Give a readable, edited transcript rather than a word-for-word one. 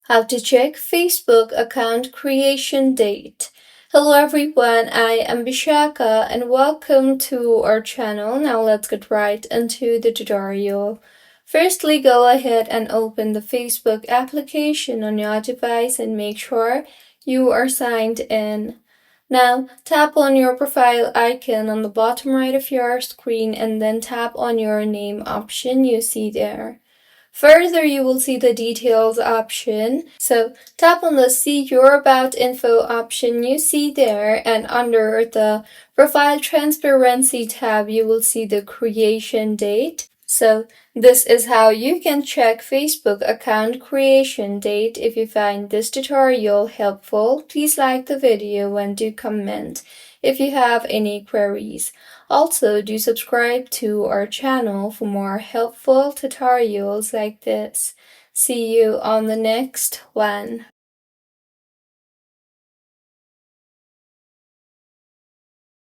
How to check Facebook account creation date. Hello everyone, I am Bishaka and welcome to our channel. Now let's get right into the tutorial. Firstly, go ahead and open the Facebook application on your device and make sure you are signed in. Now, tap on your profile icon on the bottom right of your screen and then tap on your name option you see there. Further, you will see the details option. So tap on the see your about info option you see there, and under the profile transparency tab, you will see the creation date. So this is how you can check Facebook account creation date. If you find this tutorial helpful, please like the video and do comment if you have any queries. Also, do subscribe to our channel for more helpful tutorials like this. See you on the next one.